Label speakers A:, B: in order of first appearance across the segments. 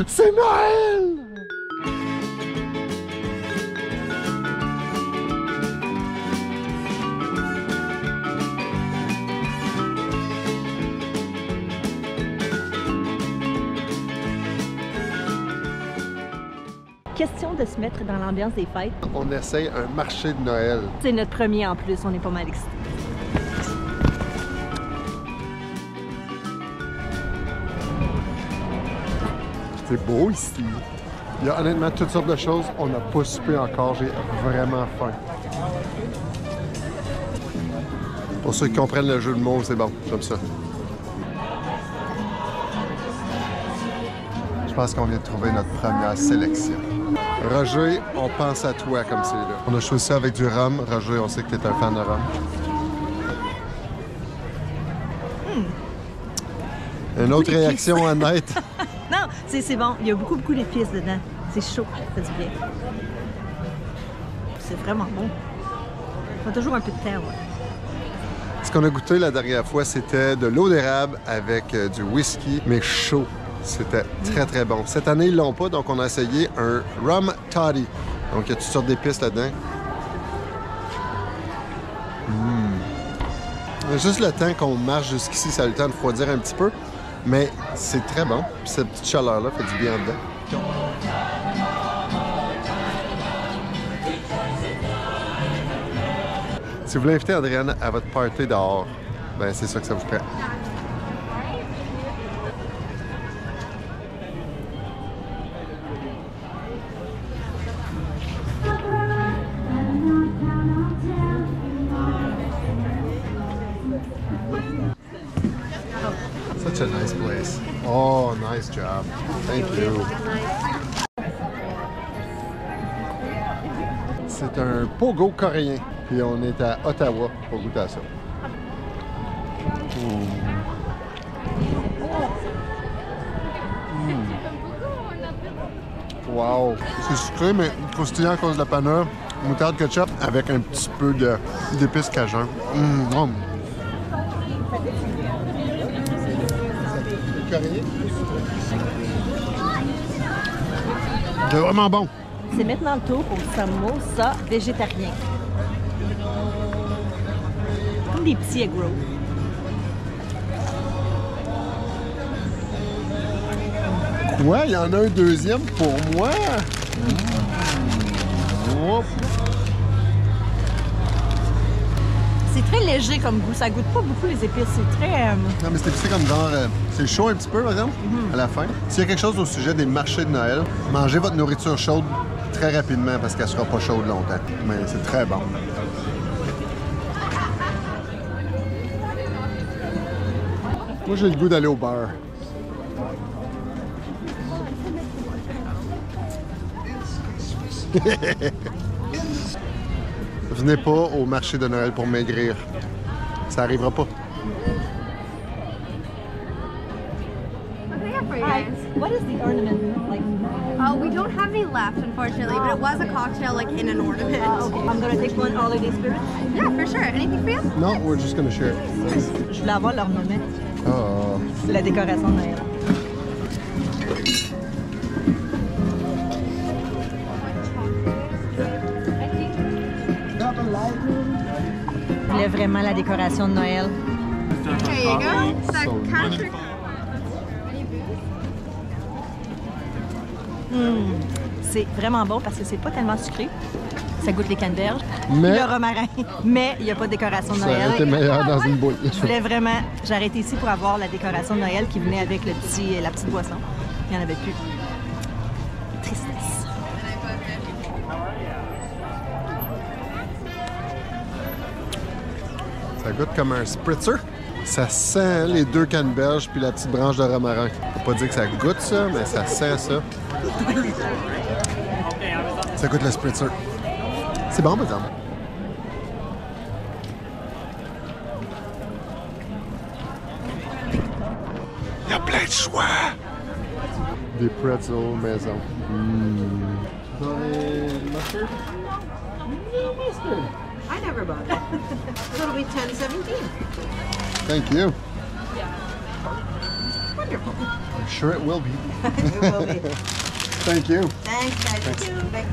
A: C'est Noël!
B: Question de se mettre dans l'ambiance des fêtes.
A: On essaye un marché de Noël.
B: C'est notre premier en plus, on est pas mal excités.
A: C'est beau ici. Il y a honnêtement toutes sortes de choses. On n'a pas soupé encore. J'ai vraiment faim. Pour ceux qui comprennent le jeu de mots, c'est bon. J'aime ça. Je pense qu'on vient de trouver notre première sélection. Roger, on pense à toi comme c'est là. On a choisi ça avec du rhum. Roger, on sait que tu es un fan de rhum. Une autre réaction honnête.
B: Non, c'est bon. Il y a beaucoup d'épices dedans. C'est chaud, ça fait du bien. C'est vraiment bon. Ça a toujours un peu de terre, ouais.
A: Ce qu'on a goûté la dernière fois, c'était de l'eau d'érable avec du whisky, mais chaud. C'était très, très bon. Cette année, ils l'ont pas, donc on a essayé un rum toddy. Donc, il y a toutes sortes d'épices là-dedans. Juste le temps qu'on marche jusqu'ici, ça a eu le temps de refroidir un petit peu. Mais c'est très bon. Puis cette petite chaleur-là fait du bien dedans. Si vous voulez inviter Adrienne à votre party dehors, ben c'est ça que ça vous prend. Such a nice place. Oh, nice job. Thank you. C'est un pogo coréen. Puis on est à Ottawa pour goûter à ça. Wow! C'est sucré, mais croustillant à cause de la panure. Moutarde ketchup avec un petit peu d'épices cajun. C'est vraiment bon.
B: C'est maintenant le tour au samosa végétarien. Comme des petits egg rolls.
A: Ouais, il y en a un deuxième pour moi.
B: C'est très léger comme goût. Ça goûte pas beaucoup les épices. C'est très...
A: Non, mais c'est épicé comme genre... c'est chaud un petit peu, par exemple, à la fin. S'il y a quelque chose au sujet des marchés de Noël, mangez votre nourriture chaude très rapidement parce qu'elle sera pas chaude longtemps. Mais c'est très bon. Moi, j'ai le goût d'aller au bar. Venez pas au marché de Noël pour maigrir. Ça arrivera pas.
B: Hi. What is the ornament like?
C: We don't have any left, unfortunately, but it was a cocktail like in an ornament.
B: Okay. I'm gonna take one holiday spirit.
C: Yeah, for sure. Anything for you?
A: No, we're just gonna share.
B: Je voulais avoir l'ornement.
A: Oh.
B: C'est la décoration de Noël. Je voulais vraiment la décoration de Noël.
C: There you go. So country.
B: C'est vraiment bon parce que c'est pas tellement sucré. Ça goûte les canneberges.
A: Mais
B: le romarin. Mais il n'y a pas de décoration de
A: ça
B: Noël.
A: aurait été meilleur dans une boule.
B: Je voulais vraiment... J'ai arrêté ici pour avoir la décoration de Noël qui venait avec la petite boisson. Il n'y en avait plus. Tristesse.
A: Ça goûte comme un spritzer. Ça sent les deux canneberges puis la petite branche de romarin. Faut pas dire que ça goûte ça, mais ça sent ça. Ça goûte le spritzer. C'est bon, par exemple. Il y a plein de choix. Des pretzels maison. Mustard?
C: No mustard. I never bought it. So it'll be 10.17.
A: Thank you. I'm sure it will be.
B: It will be.
A: Thank you.
B: Thanks.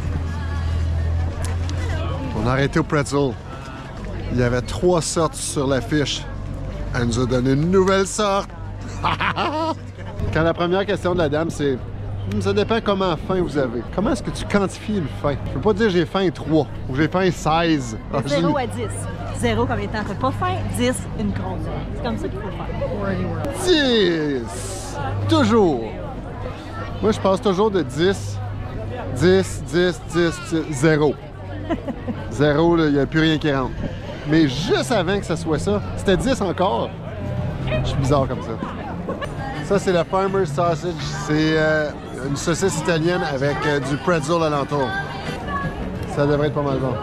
A: On a arrêté au pretzel. Il y avait 3 sortes sur l'affiche. Elle nous a donné une nouvelle sorte. Quand la première question de la dame, c'est ça dépend comment faim vous avez. Comment est-ce que tu quantifies une faim? Je peux pas dire j'ai faim 3 ou j'ai faim 16.
B: De 0 à 10. 0 comme étant t'as pas faim, 10 une grosse. C'est comme ça qu'il faut faire.
A: 10! Toujours! Moi, je passe toujours de 10, 10, 10, 10, 0. 0, il n'y a plus rien qui rentre. Mais juste avant que ça soit ça, c'était 10 encore. Je suis bizarre comme ça. Ça, c'est la Farmer's Sausage. C'est une saucisse italienne avec du pretzel alentour. Ça devrait être pas mal bon.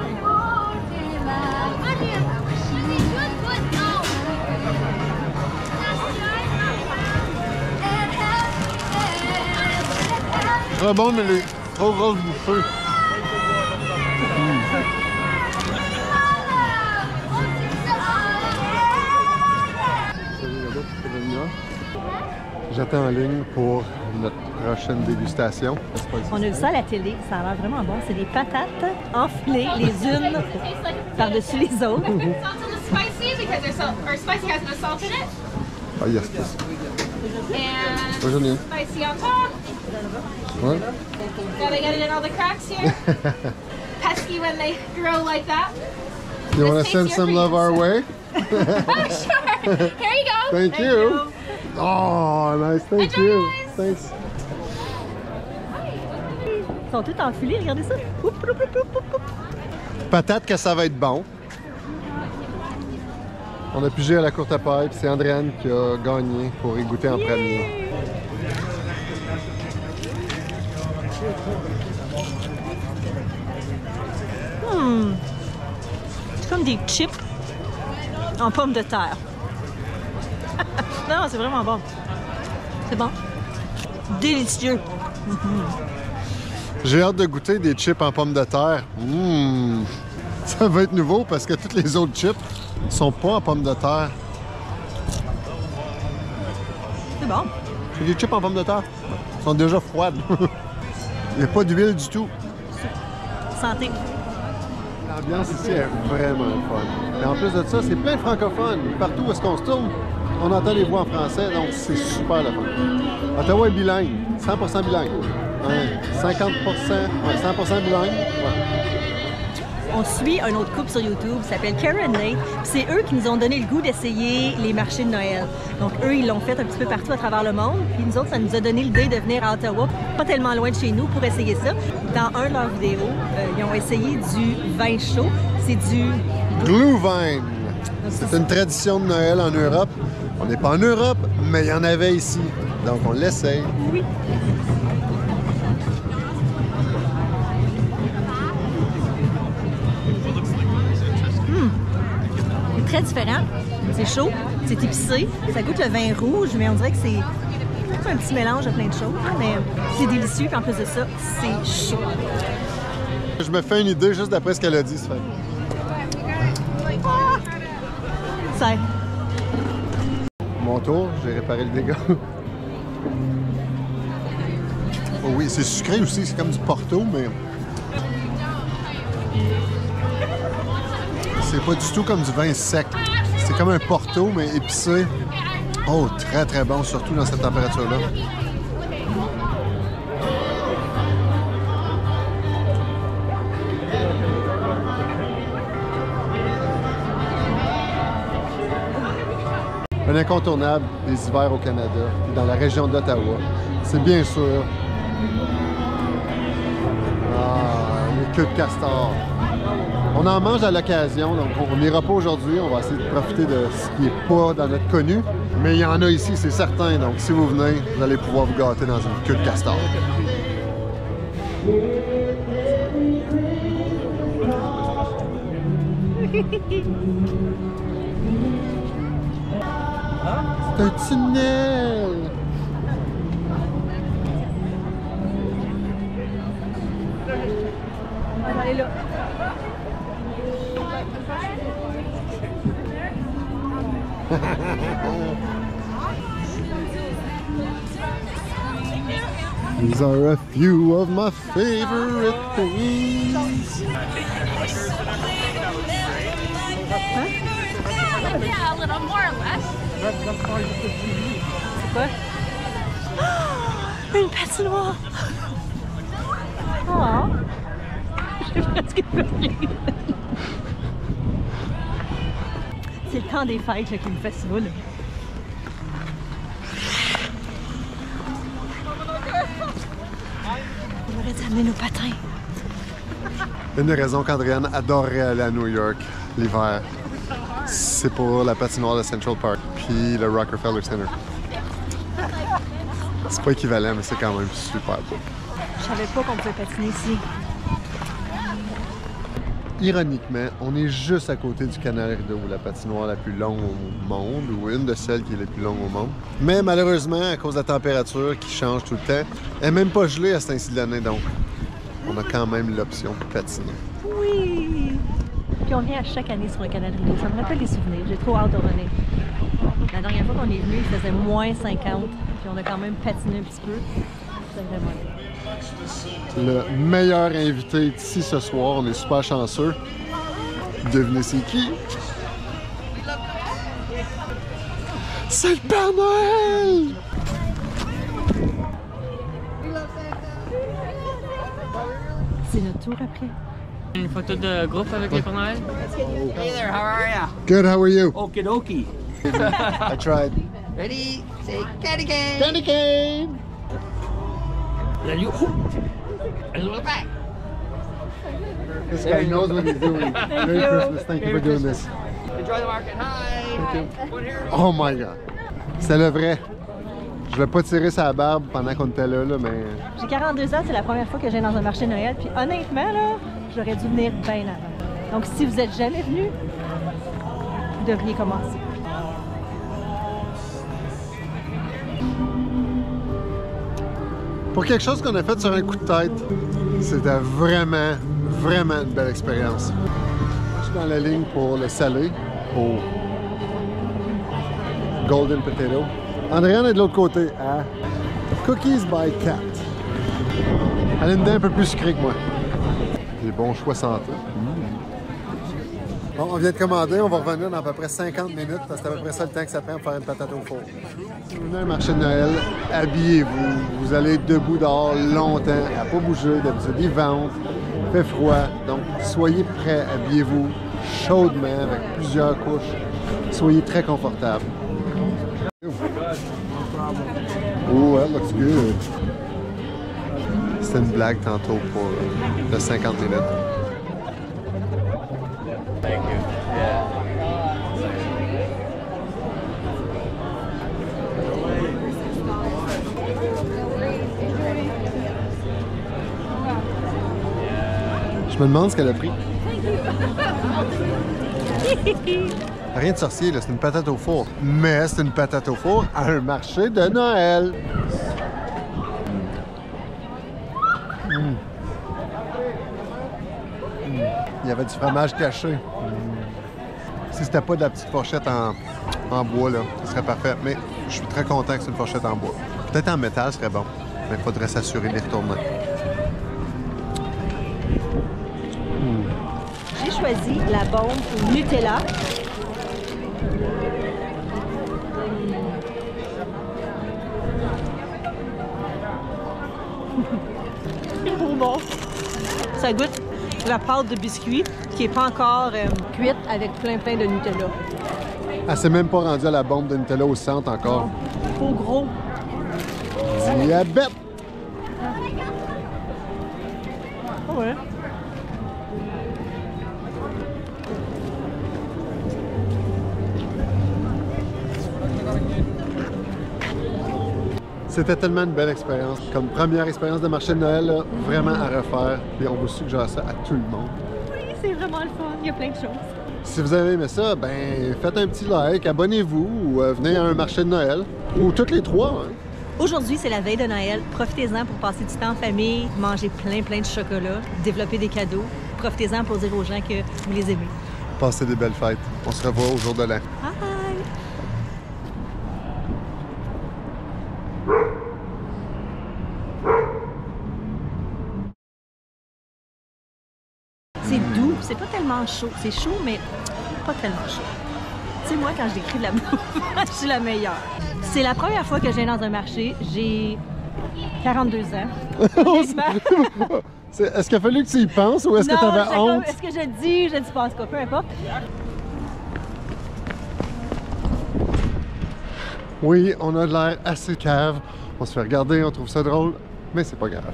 A: Très bon, mais les trop grosses bouffées. J'attends en ligne pour notre prochaine dégustation.
B: On a vu ça à la télé, ça a l'air vraiment bon. C'est des patates enfilées les unes par-dessus les autres.
A: Ah, yes, yes.
D: And
A: Aujourd'hui.
D: spicy on top.
A: Ouais.
D: Gotta get it in all the cracks here. Pesky when they grow like that.
A: You want to send
D: tastier
A: some
D: for
A: love
D: you.
A: our way?
D: Oh, sure. Here you go.
A: Thank you. Oh, nice. Thank
D: Enjoy,
A: you.
D: guys.
A: Thanks.
B: Ils sont tous enfilés, regardez ça. Oup, oup, oup, oup, oup.
A: Peut-être que ça va être bon. On a pigé à la courte paille, puis c'est Andréane qui a gagné pour y goûter en premier.
B: C'est comme des chips en pommes de terre. Non, c'est vraiment bon. C'est bon. Délicieux.
A: J'ai hâte de goûter des chips en pommes de terre. Ça va être nouveau parce que toutes les autres chips sont pas en pommes de terre.
B: C'est bon.
A: C'est des chips en pommes de terre. Elles sont déjà froides. Il n'y a pas d'huile du tout.
B: Santé.
A: L'ambiance ici est vraiment fun. Et en plus de ça, c'est plein de francophones. Partout où est-ce qu'on se tourne, on entend les voix en français, donc c'est super le fun. Ottawa est bilingue, 100% bilingue. Ouais, 50%, ouais, 100% bilingue. Ouais.
B: On suit un autre couple sur YouTube qui s'appelle Karen Nate. C'est eux qui nous ont donné le goût d'essayer les marchés de Noël. Donc eux, ils l'ont fait un petit peu partout à travers le monde. Puis nous autres, ça nous a donné l'idée de venir à Ottawa, pas tellement loin de chez nous, pour essayer ça. Dans un de leurs vidéos, ils ont essayé du vin chaud. C'est du...
A: Glühwein. C'est une tradition de Noël en Europe. On n'est pas en Europe, mais il y en avait ici. Donc on l'essaye.
B: Oui. C'est très différent. C'est chaud, c'est épicé. Ça goûte le vin rouge, mais on dirait que c'est un petit mélange de plein de choses. Mais c'est délicieux, puis en plus de ça, c'est chaud.
A: Je me fais une idée juste d'après ce qu'elle a dit, Stéphane.
B: Ça.
A: Mon tour, j'ai réparé le dégât. Oh oui, c'est sucré aussi, c'est comme du Porto, mais... C'est pas du tout comme du vin sec. C'est comme un Porto, mais épicé. Oh, très très bon, surtout dans cette température-là. Un incontournable des hivers au Canada, dans la région d'Ottawa, c'est bien sûr les queues de castor. On en mange à l'occasion, donc on n'ira pas aujourd'hui, on va essayer de profiter de ce qui n'est pas dans notre connu. Mais il y en a ici, c'est certain, donc si vous venez, vous allez pouvoir vous gâter dans une queue de castor. C'est un tunnel!
B: On va aller là.
A: These are a few of my favorite things.
D: Yeah, a little more or less.
B: C'est quoi? Une patinoire! Oh! J'ai presque pleuré. C'est le temps des fêtes là, qui me fait ça, là. On aurait dû amener nos patins.
A: Une des raisons qu'Andréane adorerait aller à New York l'hiver, c'est pour la patinoire de Central Park puis le Rockefeller Center. C'est pas équivalent, mais c'est quand même super beau.
B: Je savais pas qu'on pouvait patiner ici.
A: Ironiquement, on est juste à côté du Canal Rideau, la patinoire la plus longue au monde, ou une de celles qui est la plus longue au monde. Mais malheureusement, à cause de la température qui change tout le temps, elle n'est même pas gelée à cet ainsi de l'année, donc on a quand même l'option de patiner.
B: Oui! Puis on vient à chaque année sur le Canal Rideau. Ça me rappelle des souvenirs. J'ai trop hâte de revenir. La dernière fois qu'on est venu, il faisait moins 50. Puis on a quand même patiné un petit peu. C'est vraiment bien.
A: Le meilleur invité ici ce soir, on est super chanceux. Devinez c'est qui? C'est le Père Noël!
B: C'est notre tour après.
E: Une photo de groupe avec les Père Noël.
F: Hey there, how are ya?
A: Good, how are you?
F: Okie dokie.
A: I tried.
F: Ready? Say candy cane.
A: Candy cane!
F: Then you. And look back.
A: This guy knows what he's doing. Merry Christmas, thank you for doing this.
F: Enjoy the market. Hi.
A: Thank you.
F: One here.
A: Oh my god. C'est le vrai. Je vais pas tirer sa barbe pendant qu'on était là, mais...
B: J'ai 42 ans, c'est la première fois que je viens dans un marché de Noël. Puis honnêtement, là, j'aurais dû venir bien avant. Donc si vous êtes jamais venu, vous devriez commencer.
A: Pour quelque chose qu'on a fait sur un coup de tête, c'était vraiment, vraiment une belle expérience. Je suis dans la ligne pour le salé, au Golden Potato. Andréane est de l'autre côté, à Cookies by Cat. Elle a une dent un peu plus sucrée que moi. Des bons choix santé. Bon, on vient de commander, on va revenir dans à peu près 50 minutes, parce que c'est à peu près ça le temps que ça prend pour faire une patate au four. Si vous venez à un marché de Noël, habillez-vous. Vous allez être debout dehors longtemps, à pas bouger, d'habitude il vente, il fait froid. Donc, soyez prêts, habillez-vous chaudement, avec plusieurs couches. Soyez très confortable. Oh, that looks good. C'était une blague tantôt pour le 50 minutes. Je me demande ce qu'elle a pris. Rien de sorcier, là, c'est une patate au four. Mais c'est une patate au four à un marché de Noël. Il y avait du fromage caché. Si c'était pas de la petite fourchette en bois, là, ce serait parfait. Mais je suis très content que c'est une fourchette en bois. Peut-être en métal serait bon, mais il faudrait s'assurer de les retourner.
B: J'ai choisi la bombe au Nutella. C'est trop bon. Ça goûte la pâte de biscuit qui n'est pas encore cuite avec plein de Nutella.
A: Elle s'est même pas rendue à la bombe de Nutella au centre encore.
B: Trop gros.
A: Diabète!
B: Oh ouais.
A: C'était tellement une belle expérience. Comme première expérience de marché de Noël, là, vraiment à refaire. Et on vous suggère ça à tout le monde.
B: Oui, c'est vraiment le fun. Il y a plein de choses.
A: Si vous avez aimé ça, ben faites un petit like, abonnez-vous ou venez à un marché de Noël. Ou toutes les trois. Hein.
B: Aujourd'hui, c'est la veille de Noël. Profitez-en pour passer du temps en famille, manger plein de chocolat, développer des cadeaux. Profitez-en pour dire aux gens que vous les aimez.
A: Passez des belles fêtes. On se revoit au jour de l'an.
B: Bye! puis c'est pas tellement chaud. C'est chaud, mais pas tellement chaud. Tu sais, moi, quand je décris de la bouffe, je suis la meilleure. C'est la première fois que je viens dans un marché. J'ai 42 ans.
A: Est-ce qu'il a fallu que tu y penses ou est-ce que tu avais honte?
B: Est-ce que je dis pas, en tout cas, peu importe.
A: Oui, on a de l'air assez cave. On se fait regarder, on trouve ça drôle, mais c'est pas grave.